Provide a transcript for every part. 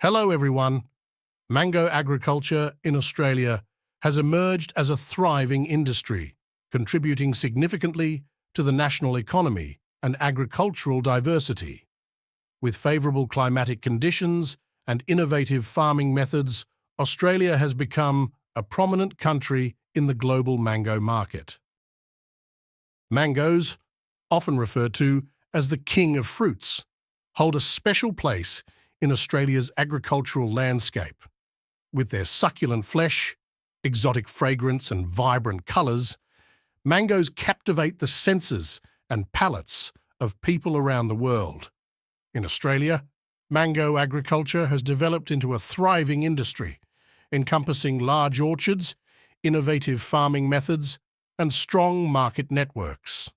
Hello everyone. Mango agriculture in Australia has emerged as a thriving industry, contributing significantly to the national economy and agricultural diversity. With favourable climatic conditions and innovative farming methods, Australia has become a prominent country in the global mango market. Mangoes, often referred to as the king of fruits, hold a special place in Australia's agricultural landscape. With their succulent flesh, exotic fragrance and vibrant colours, mangoes captivate the senses and palates of people around the world. In Australia, mango agriculture has developed into a thriving industry, encompassing large orchards, innovative farming methods, and strong market networks.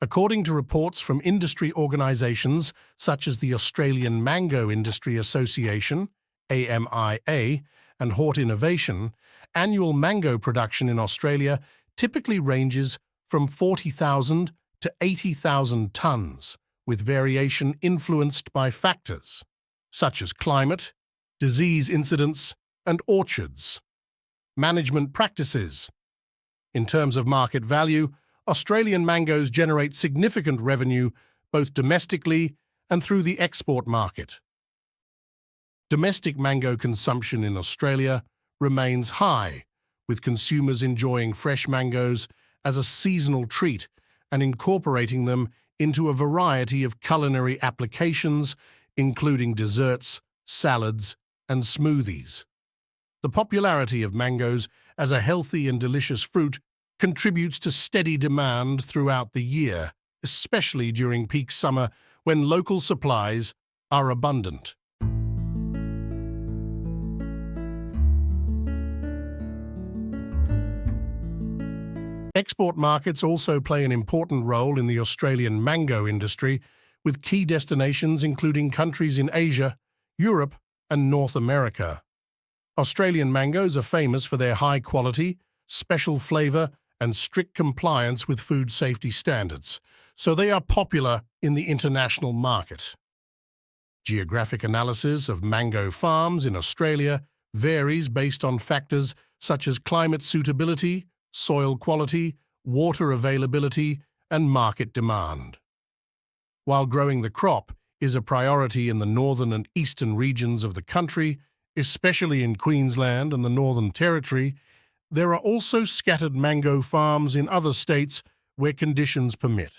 According to reports from industry organisations such as the Australian Mango Industry Association, AMIA, and Hort Innovation, annual mango production in Australia typically ranges from 40,000 to 80,000 tonnes, with variation influenced by factors such as climate, disease incidence, and orchards. Management practices. In terms of market value, Australian mangoes generate significant revenue both domestically and through the export market. Domestic mango consumption in Australia remains high, with consumers enjoying fresh mangoes as a seasonal treat and incorporating them into a variety of culinary applications, including desserts, salads, and smoothies. The popularity of mangoes as a healthy and delicious fruit contributes to steady demand throughout the year, especially during peak summer when local supplies are abundant. Export markets also play an important role in the Australian mango industry, with key destinations including countries in Asia, Europe, and North America. Australian mangoes are famous for their high quality, special flavour, and strict compliance with food safety standards, so they are popular in the international market. Geographic analysis of mango farms in Australia varies based on factors such as climate suitability, soil quality, water availability, and market demand. While growing the crop is a priority in the northern and eastern regions of the country, especially in Queensland and the Northern Territory, there are also scattered mango farms in other states where conditions permit.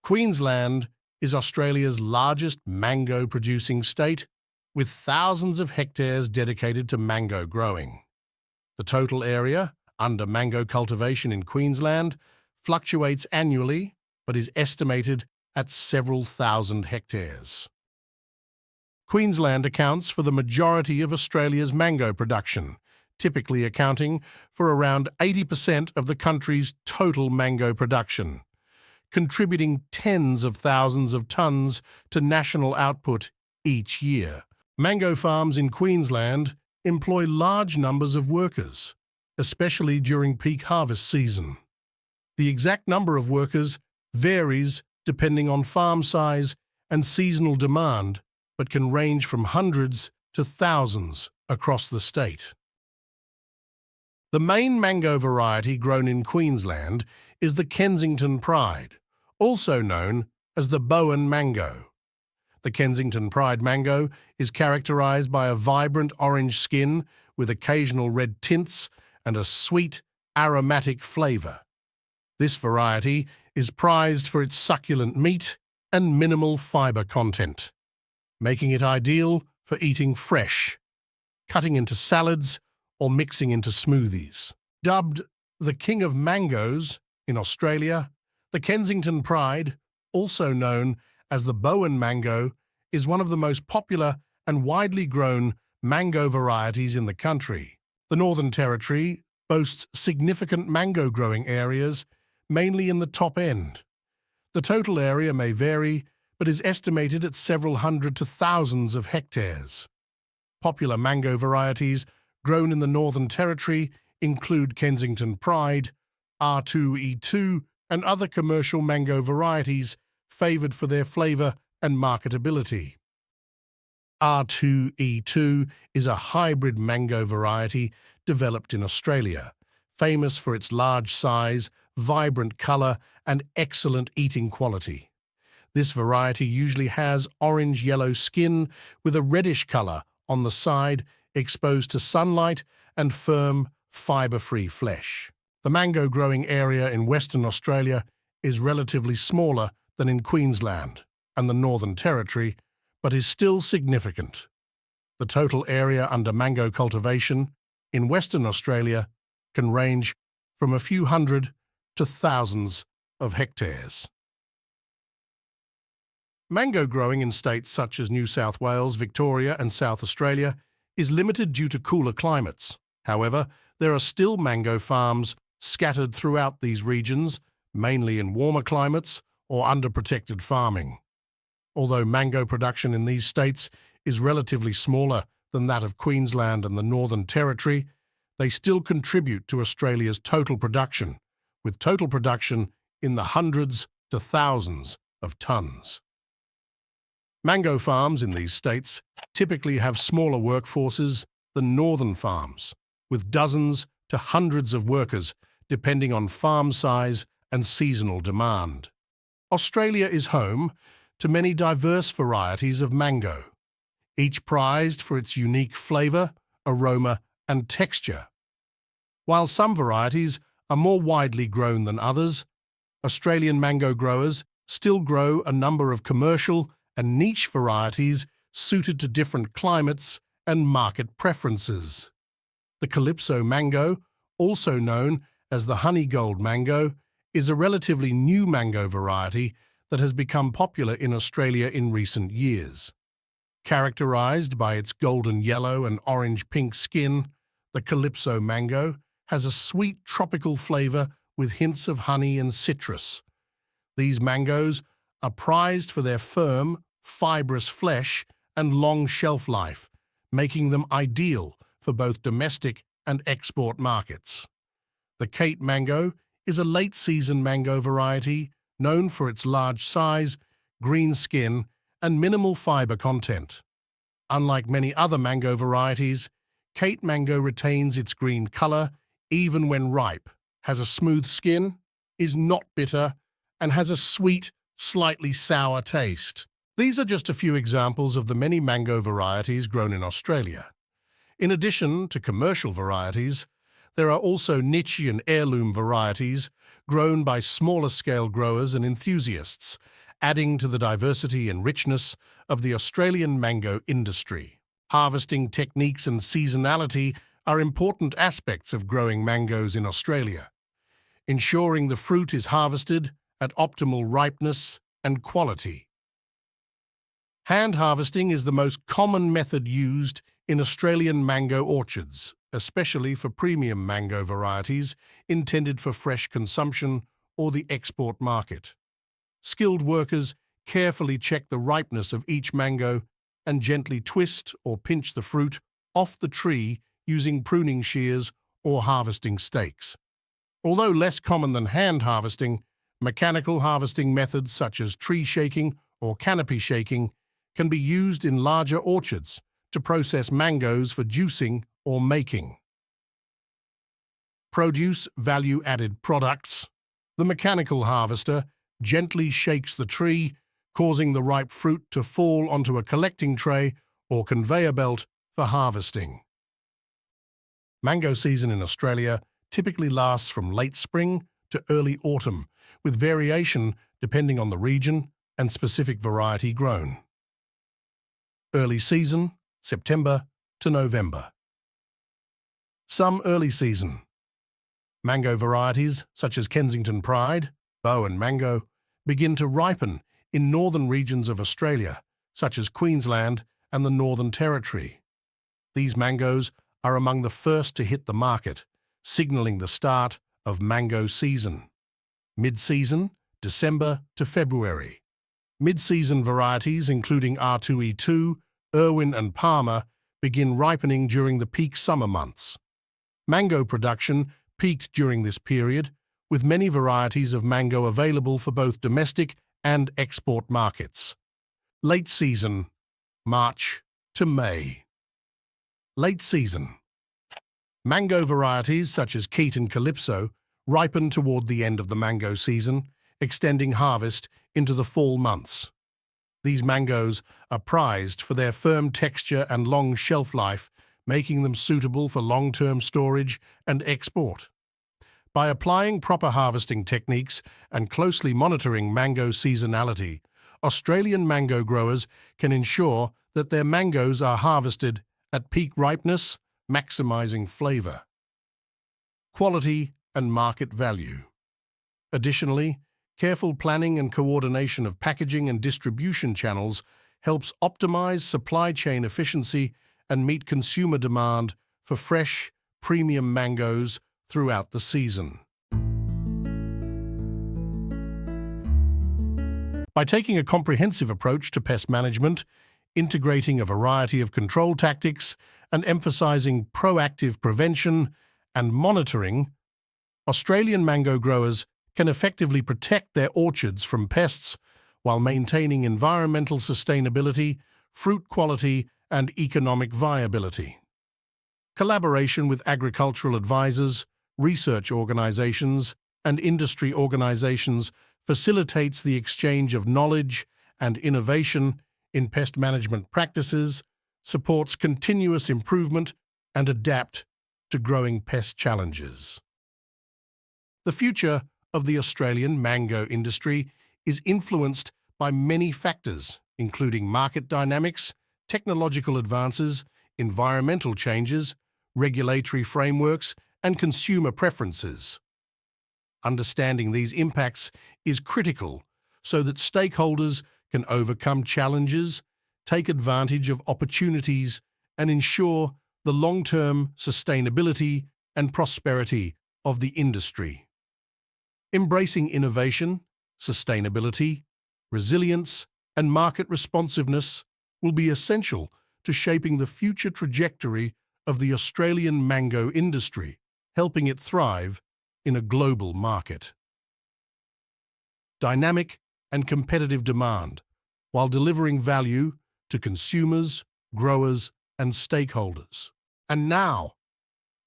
Queensland is Australia's largest mango-producing state, with thousands of hectares dedicated to mango growing. The total area under mango cultivation in Queensland fluctuates annually, but is estimated at several thousand hectares. Queensland accounts for the majority of Australia's mango production, typically accounting for around 80% of the country's total mango production, contributing tens of thousands of tonnes to national output each year. Mango farms in Queensland employ large numbers of workers, especially during peak harvest season. The exact number of workers varies depending on farm size and seasonal demand, but can range from hundreds to thousands across the state. The main mango variety grown in Queensland is the Kensington Pride, also known as the Bowen mango. The Kensington Pride mango is characterised by a vibrant orange skin with occasional red tints and a sweet, aromatic flavour. This variety is prized for its succulent meat and minimal fibre content, making it ideal for eating fresh, cutting into salads, or mixing into smoothies. Dubbed the King of Mangoes in Australia, the Kensington Pride, also known as the Bowen mango, is one of the most popular and widely grown mango varieties in the country. The Northern Territory boasts significant mango growing areas, mainly in the top end. The total area may vary, but is estimated at several hundred to thousands of hectares. Popular mango varieties grown in the Northern Territory include Kensington Pride, R2E2, and other commercial mango varieties favoured for their flavour and marketability. R2E2 is a hybrid mango variety developed in Australia, famous for its large size, vibrant colour and excellent eating quality. This variety usually has orange-yellow skin with a reddish colour on the side, exposed to sunlight and firm, fibre-free flesh. The mango growing area in Western Australia is relatively smaller than in Queensland and the Northern Territory, but is still significant. The total area under mango cultivation in Western Australia can range from a few hundred to thousands of hectares. Mango growing in states such as New South Wales, Victoria and South Australia is limited due to cooler climates. However, there are still mango farms scattered throughout these regions, mainly in warmer climates or under protected farming. Although mango production in these states is relatively smaller than that of Queensland and the Northern Territory, they still contribute to Australia's total production, with total production in the hundreds to thousands of tonnes. Mango farms in these states typically have smaller workforces than northern farms, with dozens to hundreds of workers depending on farm size and seasonal demand. Australia is home to many diverse varieties of mango, each prized for its unique flavour, aroma and texture. While some varieties are more widely grown than others, Australian mango growers still grow a number of commercial and niche varieties suited to different climates and market preferences. The Calypso mango, also known as the honeygold mango, is a relatively new mango variety that has become popular in Australia in recent years. Characterised by its golden yellow and orange-pink skin, the Calypso mango has a sweet tropical flavour with hints of honey and citrus. These mangoes are prized for their firm, fibrous flesh and long shelf life, making them ideal for both domestic and export markets. The Kate mango is a late-season mango variety known for its large size, green skin, and minimal fibre content. Unlike many other mango varieties, Kate mango retains its green colour even when ripe, has a smooth skin, is not bitter, and has a sweet, slightly sour taste. These are just a few examples of the many mango varieties grown in Australia. In addition to commercial varieties, there are also niche and heirloom varieties grown by smaller-scale growers and enthusiasts, adding to the diversity and richness of the Australian mango industry. Harvesting techniques and seasonality are important aspects of growing mangoes in Australia, ensuring the fruit is harvested at optimal ripeness and quality. Hand harvesting is the most common method used in Australian mango orchards, especially for premium mango varieties intended for fresh consumption or the export market. Skilled workers carefully check the ripeness of each mango and gently twist or pinch the fruit off the tree using pruning shears or harvesting stakes. Although less common than hand harvesting, mechanical harvesting methods such as tree shaking or canopy shaking can be used in larger orchards to process mangoes for juicing or making. Produce value-added products. The mechanical harvester gently shakes the tree, causing the ripe fruit to fall onto a collecting tray or conveyor belt for harvesting. Mango season in Australia typically lasts from late spring to early autumn, with variation depending on the region and specific variety grown. Early season, September to November. Some early season. Mango varieties such as Kensington Pride, Bow and Mango begin to ripen in northern regions of Australia, such as Queensland and the Northern Territory. These mangoes are among the first to hit the market, signalling the start of mango season. Mid-season, December to February. Mid-season varieties including R2E2, Irwin and Palmer begin ripening during the peak summer months. Mango production peaked during this period, with many varieties of mango available for both domestic and export markets. Late season, March to May. Late season. Mango varieties such as Keat and Calypso ripen toward the end of the mango season, extending harvest into the fall months. These mangoes are prized for their firm texture and long shelf life, making them suitable for long-term storage and export. By applying proper harvesting techniques and closely monitoring mango seasonality, Australian mango growers can ensure that their mangoes are harvested at peak ripeness, maximizing flavor, quality, and market value. Additionally, careful planning and coordination of packaging and distribution channels helps optimize supply chain efficiency and meet consumer demand for fresh, premium mangoes throughout the season. By taking a comprehensive approach to pest management, integrating a variety of control tactics, and emphasizing proactive prevention and monitoring, Australian mango growers can effectively protect their orchards from pests while maintaining environmental sustainability, fruit quality, and economic viability. Collaboration with agricultural advisors, research organizations, and industry organizations facilitates the exchange of knowledge and innovation in pest management practices, supports continuous improvement, and adapt to growing pest challenges. The future of the Australian mango industry is influenced by many factors, including market dynamics, technological advances, environmental changes, regulatory frameworks, and consumer preferences. Understanding these impacts is critical so that stakeholders can overcome challenges, take advantage of opportunities, and ensure the long-term sustainability and prosperity of the industry. Embracing innovation, sustainability, resilience, and market responsiveness will be essential to shaping the future trajectory of the Australian mango industry, helping it thrive in a global market. Dynamic and competitive demand, while delivering value to consumers, growers, and stakeholders. And now,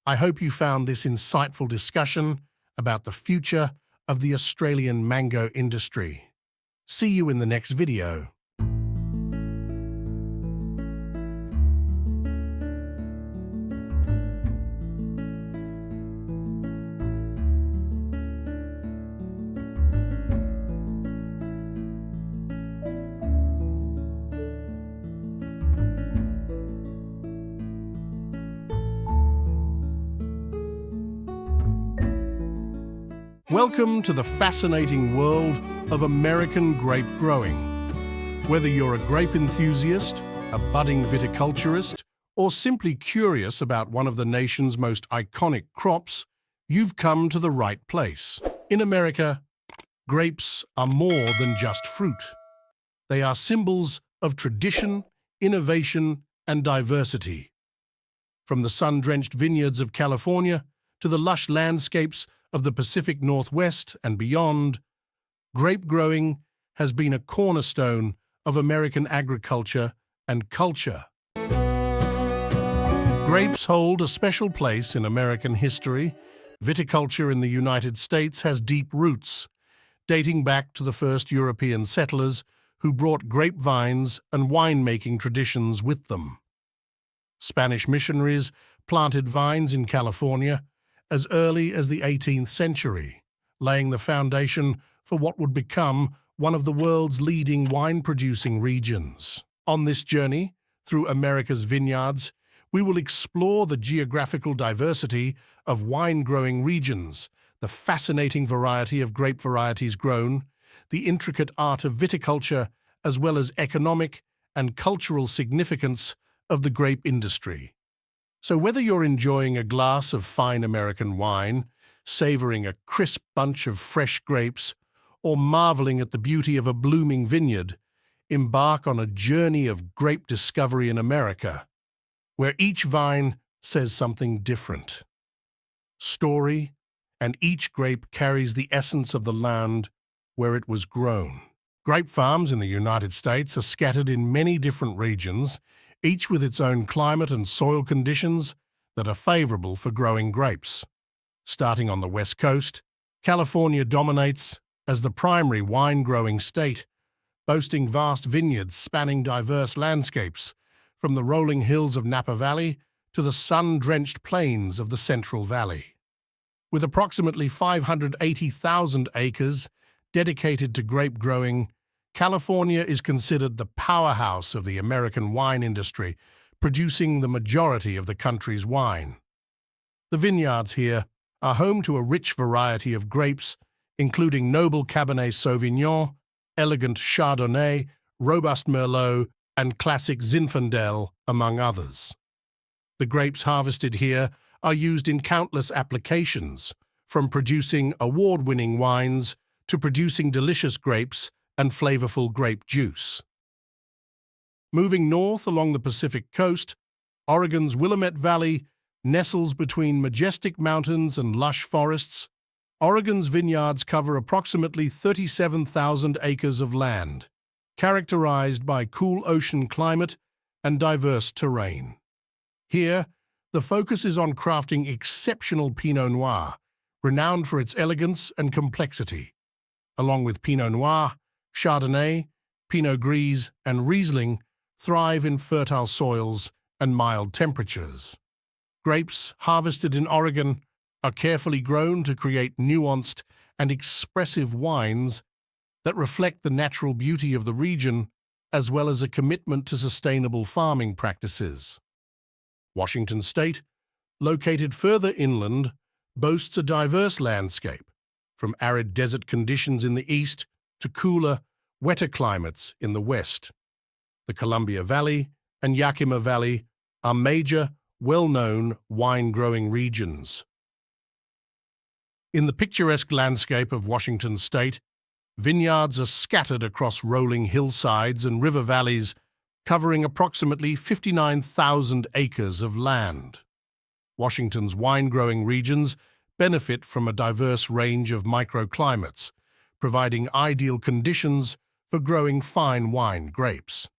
I hope you found this insightful discussion about the future of the Australian mango industry. See you in the next video. Welcome to the fascinating world of American grape growing. Whether you're a grape enthusiast, a budding viticulturist, or simply curious about one of the nation's most iconic crops, you've come to the right place. In America, grapes are more than just fruit. They are symbols of tradition, innovation, and diversity. From the sun-drenched vineyards of California to the lush landscapes of the Pacific Northwest and beyond, grape growing has been a cornerstone of American agriculture and culture. Grapes hold a special place in American history. Viticulture in the United States has deep roots, dating back to the first European settlers who brought grapevines and winemaking traditions with them. Spanish missionaries planted vines in California as early as the 18th century, laying the foundation for what would become one of the world's leading wine-producing regions. On this journey through America's vineyards, we will explore the geographical diversity of wine-growing regions, the fascinating variety of grape varieties grown, the intricate art of viticulture, as well as economic and cultural significance of the grape industry. So whether you're enjoying a glass of fine American wine, savoring a crisp bunch of fresh grapes, or marveling at the beauty of a blooming vineyard, embark on a journey of grape discovery in America, where each vine says something different. Story, and each grape carries the essence of the land where it was grown. Grape farms in the United States are scattered in many different regions, each with its own climate and soil conditions that are favorable for growing grapes. Starting on the west coast, California dominates as the primary wine-growing state, boasting vast vineyards spanning diverse landscapes, from the rolling hills of Napa Valley to the sun-drenched plains of the Central Valley. With approximately 580,000 acres dedicated to grape growing, California is considered the powerhouse of the American wine industry, producing the majority of the country's wine. The vineyards here are home to a rich variety of grapes, including noble Cabernet Sauvignon, elegant Chardonnay, robust Merlot, and classic Zinfandel, among others. The grapes harvested here are used in countless applications, from producing award-winning wines to producing delicious grapes and flavorful grape juice. Moving north along the Pacific coast, Oregon's Willamette Valley nestles between majestic mountains and lush forests. Oregon's vineyards cover approximately 37,000 acres of land, characterized by cool ocean climate and diverse terrain. Here, the focus is on crafting exceptional Pinot Noir, renowned for its elegance and complexity. Along with Pinot Noir, Chardonnay, Pinot Gris, and Riesling thrive in fertile soils and mild temperatures. Grapes harvested in Oregon are carefully grown to create nuanced and expressive wines that reflect the natural beauty of the region, as well as a commitment to sustainable farming practices. Washington State, located further inland, boasts a diverse landscape, from arid desert conditions in the east to cooler, wetter climates in the west. The Columbia Valley and Yakima Valley are major, well-known wine-growing regions. In the picturesque landscape of Washington State, vineyards are scattered across rolling hillsides and river valleys, covering approximately 59,000 acres of land. Washington's wine-growing regions benefit from a diverse range of microclimates, providing ideal conditions for growing fine wine grapes.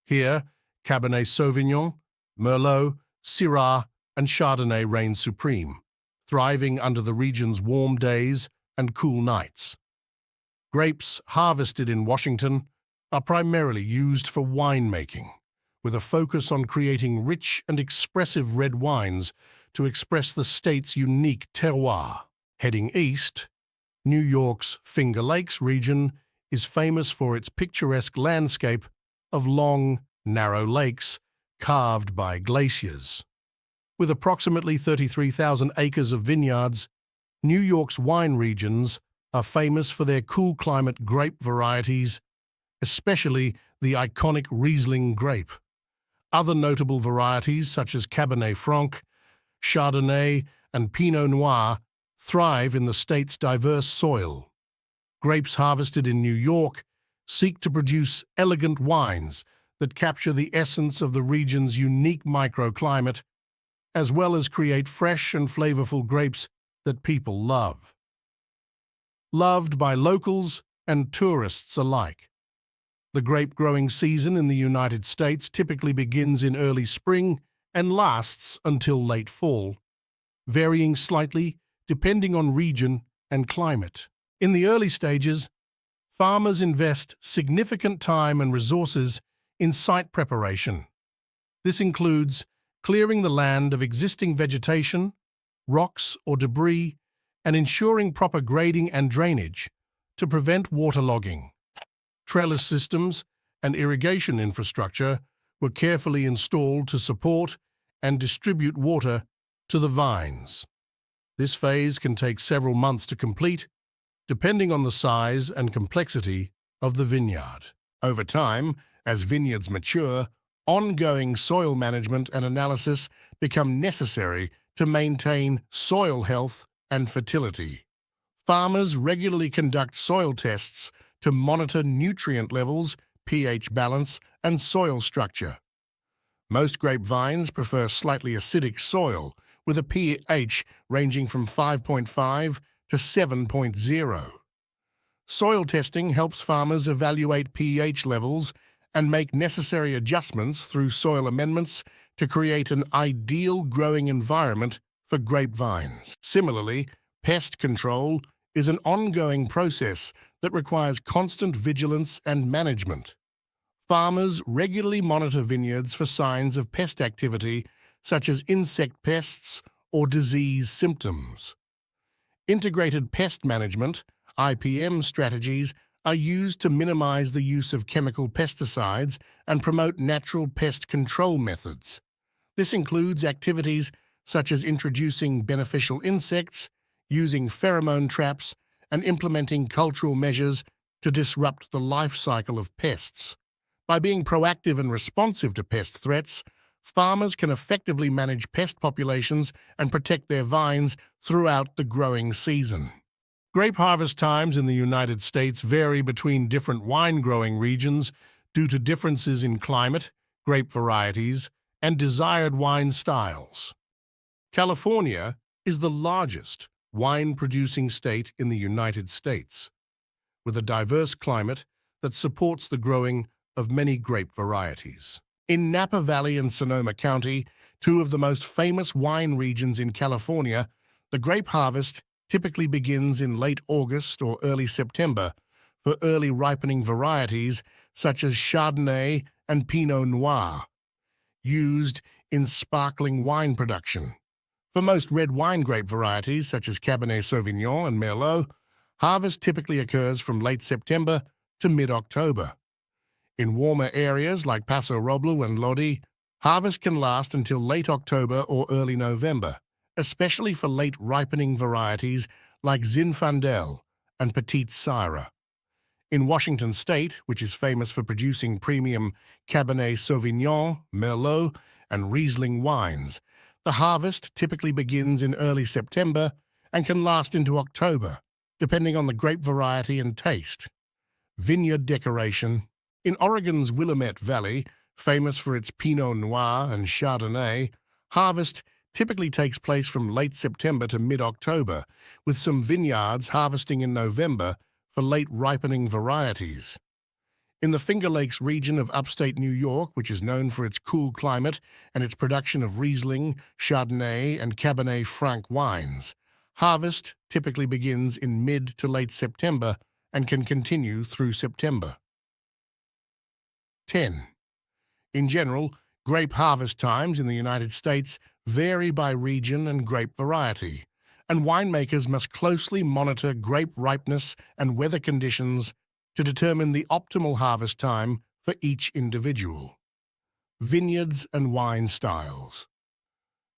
Here, Cabernet Sauvignon, Merlot, Syrah, and Chardonnay reign supreme, thriving under the region's warm days and cool nights. Grapes harvested in Washington are primarily used for winemaking, with a focus on creating rich and expressive red wines to express the state's unique terroir. Heading east, New York's Finger Lakes region is famous for its picturesque landscape of long, narrow lakes carved by glaciers. With approximately 33,000 acres of vineyards, New York's wine regions are famous for their cool climate grape varieties, especially the iconic Riesling grape. Other notable varieties such as Cabernet Franc, Chardonnay, and Pinot Noir thrive in the state's diverse soil. Grapes harvested in New York seek to produce elegant wines that capture the essence of the region's unique microclimate, as well as create fresh and flavorful grapes that people love. Loved by locals and tourists alike. The grape-growing season in the United States typically begins in early spring and lasts until late fall, varying slightly depending on region and climate. In the early stages, farmers invest significant time and resources in site preparation. This includes clearing the land of existing vegetation, rocks or debris, and ensuring proper grading and drainage to prevent waterlogging. Trellis systems and irrigation infrastructure were carefully installed to support and distribute water to the vines. This phase can take several months to complete, depending on the size and complexity of the vineyard. Over time, as vineyards mature, ongoing soil management and analysis become necessary to maintain soil health and fertility. Farmers regularly conduct soil tests to monitor nutrient levels, pH balance, and soil structure. Most grapevines prefer slightly acidic soil, with a pH ranging from 5.5 to 7.0. Soil testing helps farmers evaluate pH levels and make necessary adjustments through soil amendments to create an ideal growing environment for grapevines. Similarly, pest control is an ongoing process that requires constant vigilance and management. Farmers regularly monitor vineyards for signs of pest activity, such as insect pests or disease symptoms. Integrated pest management, IPM strategies, are used to minimize the use of chemical pesticides and promote natural pest control methods. This includes activities such as introducing beneficial insects, using pheromone traps, and implementing cultural measures to disrupt the life cycle of pests. By being proactive and responsive to pest threats, farmers can effectively manage pest populations and protect their vines throughout the growing season. Grape harvest times in the United States vary between different wine-growing regions due to differences in climate, grape varieties, and desired wine styles. California is the largest wine-producing state in the United States, with a diverse climate that supports the growing of many grape varieties. In Napa Valley and Sonoma County, two of the most famous wine regions in California, the grape harvest typically begins in late August or early September for early ripening varieties such as Chardonnay and Pinot Noir, used in sparkling wine production. For most red wine grape varieties such as Cabernet Sauvignon and Merlot, harvest typically occurs from late September to mid-October. In warmer areas like Paso Robles and Lodi, harvest can last until late October or early November, especially for late ripening varieties like Zinfandel and Petite Syrah. In Washington State, which is famous for producing premium Cabernet Sauvignon, Merlot, and Riesling wines, the harvest typically begins in early September and can last into October, depending on the grape variety and taste. Vineyard decoration. In Oregon's Willamette Valley, famous for its Pinot Noir and Chardonnay, harvest typically takes place from late September to mid-October, with some vineyards harvesting in November for late ripening varieties. In the Finger Lakes region of upstate New York, which is known for its cool climate and its production of Riesling, Chardonnay, and Cabernet Franc wines, harvest typically begins in mid to late September and can continue through September. 10. In general, grape harvest times in the United States vary by region and grape variety, and winemakers must closely monitor grape ripeness and weather conditions to determine the optimal harvest time for each individual. Vineyards and wine styles.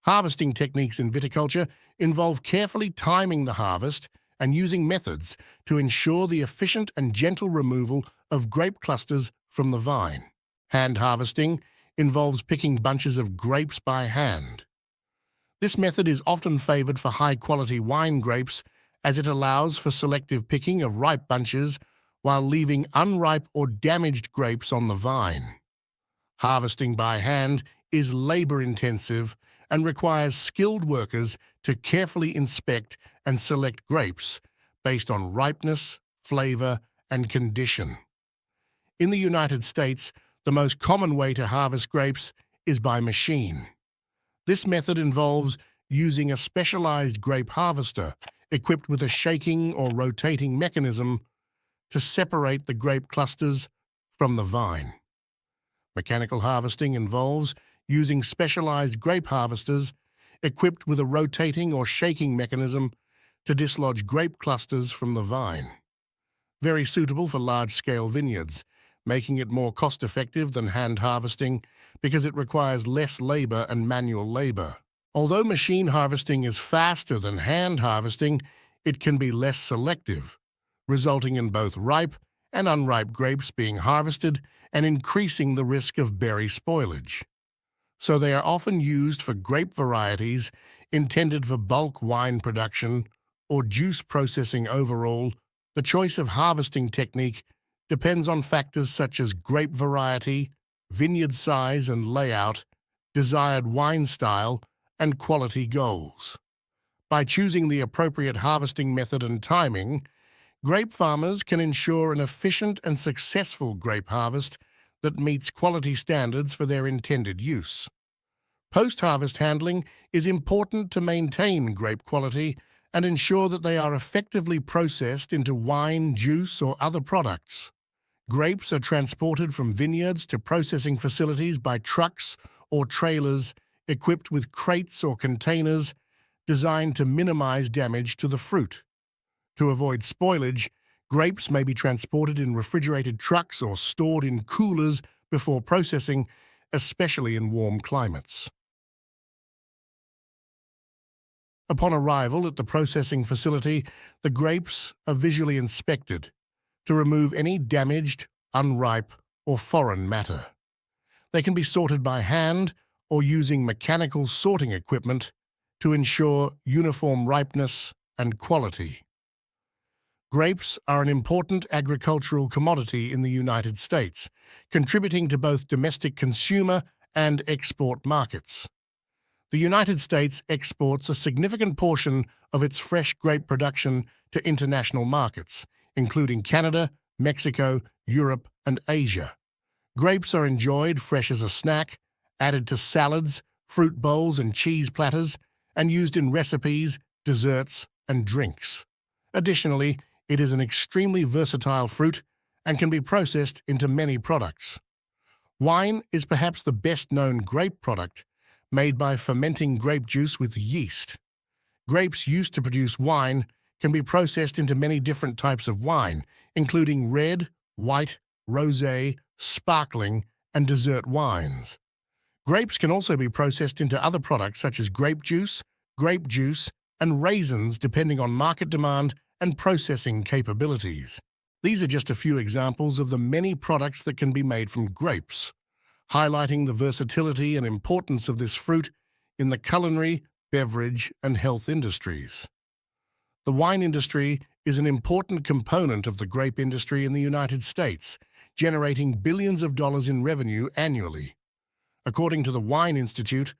Harvesting techniques in viticulture involve carefully timing the harvest and using methods to ensure the efficient and gentle removal of grape clusters from the vine. Hand harvesting involves picking bunches of grapes by hand. This method is often favored for high-quality wine grapes as it allows for selective picking of ripe bunches while leaving unripe or damaged grapes on the vine. Harvesting by hand is labor-intensive and requires skilled workers to carefully inspect and select grapes based on ripeness, flavor, and condition. In the United States, the most common way to harvest grapes is by machine. This method involves using a specialized grape harvester equipped with a shaking or rotating mechanism to separate the grape clusters from the vine. Mechanical harvesting involves using specialized grape harvesters equipped with a rotating or shaking mechanism to dislodge grape clusters from the vine. Very suitable for large-scale vineyards, making it more cost-effective than hand harvesting because it requires less labor and manual labor. Although machine harvesting is faster than hand harvesting, it can be less selective, resulting in both ripe and unripe grapes being harvested and increasing the risk of berry spoilage. So they are often used for grape varieties intended for bulk wine production or juice processing overall. The choice of harvesting technique depends on factors such as grape variety, vineyard size and layout, desired wine style, and quality goals. By choosing the appropriate harvesting method and timing, grape farmers can ensure an efficient and successful grape harvest that meets quality standards for their intended use. Post-harvest handling is important to maintain grape quality and ensure that they are effectively processed into wine, juice, or other products. Grapes are transported from vineyards to processing facilities by trucks or trailers equipped with crates or containers designed to minimize damage to the fruit. To avoid spoilage, grapes may be transported in refrigerated trucks or stored in coolers before processing, especially in warm climates. Upon arrival at the processing facility, the grapes are visually inspected to remove any damaged, unripe, or foreign matter. They can be sorted by hand or using mechanical sorting equipment to ensure uniform ripeness and quality. Grapes are an important agricultural commodity in the United States, contributing to both domestic consumer and export markets. The United States exports a significant portion of its fresh grape production to international markets, including Canada, Mexico, Europe, and Asia. Grapes are enjoyed fresh as a snack, added to salads, fruit bowls, and cheese platters, and used in recipes, desserts, and drinks. Additionally, it is an extremely versatile fruit and can be processed into many products. Wine is perhaps the best-known grape product, made by fermenting grape juice with yeast. Grapes used to produce wine can be processed into many different types of wine, including red, white, rosé, sparkling, and dessert wines. Grapes can also be processed into other products such as grape juice, and raisins depending on market demand and processing capabilities. These are just a few examples of the many products that can be made from grapes, highlighting the versatility and importance of this fruit in the culinary, beverage, and health industries. The wine industry is an important component of the grape industry in the United States, generating billions of dollars in revenue annually. According to the Wine Institute,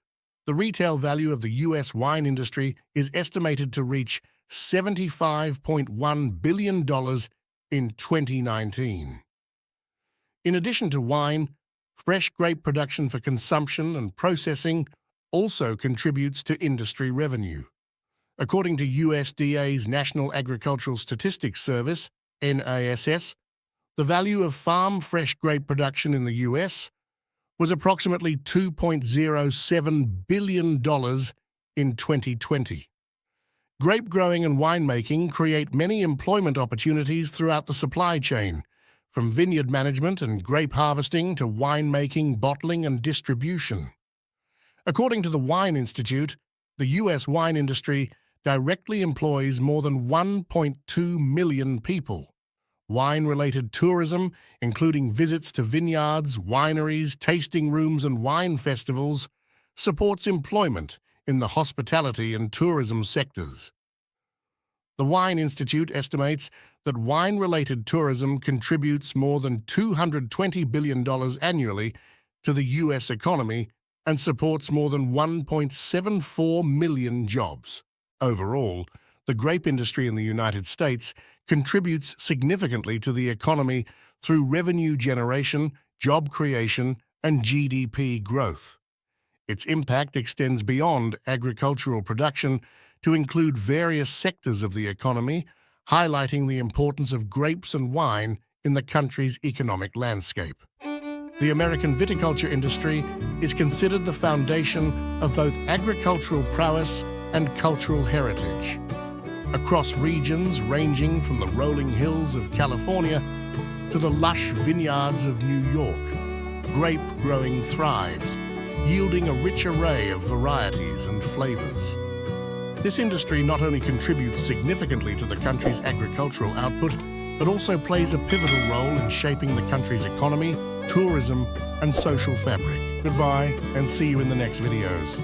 the retail value of the U.S. wine industry is estimated to reach $75.1 billion in 2019. In addition to wine, fresh grape production for consumption and processing also contributes to industry revenue. According to USDA's National Agricultural Statistics Service, NASS, the value of farm fresh grape production in the U.S. was approximately $2.07 billion in 2020. Grape growing and winemaking create many employment opportunities throughout the supply chain, from vineyard management and grape harvesting to winemaking, bottling, and distribution. According to the Wine Institute, the U.S. wine industry directly employs more than 1.2 million people. Wine-related tourism, including visits to vineyards, wineries, tasting rooms, and wine festivals, supports employment in the hospitality and tourism sectors. The Wine Institute estimates that wine-related tourism contributes more than $220 billion annually to the U.S. economy and supports more than 1.74 million jobs. Overall, the grape industry in the United States contributes significantly to the economy through revenue generation, job creation, and GDP growth. Its impact extends beyond agricultural production to include various sectors of the economy, highlighting the importance of grapes and wine in the country's economic landscape. The American viticulture industry is considered the foundation of both agricultural prowess and cultural heritage. Across regions ranging from the rolling hills of California to the lush vineyards of New York, grape growing thrives, yielding a rich array of varieties and flavors. This industry not only contributes significantly to the country's agricultural output, but also plays a pivotal role in shaping the country's economy, tourism, and social fabric. Goodbye, and see you in the next videos.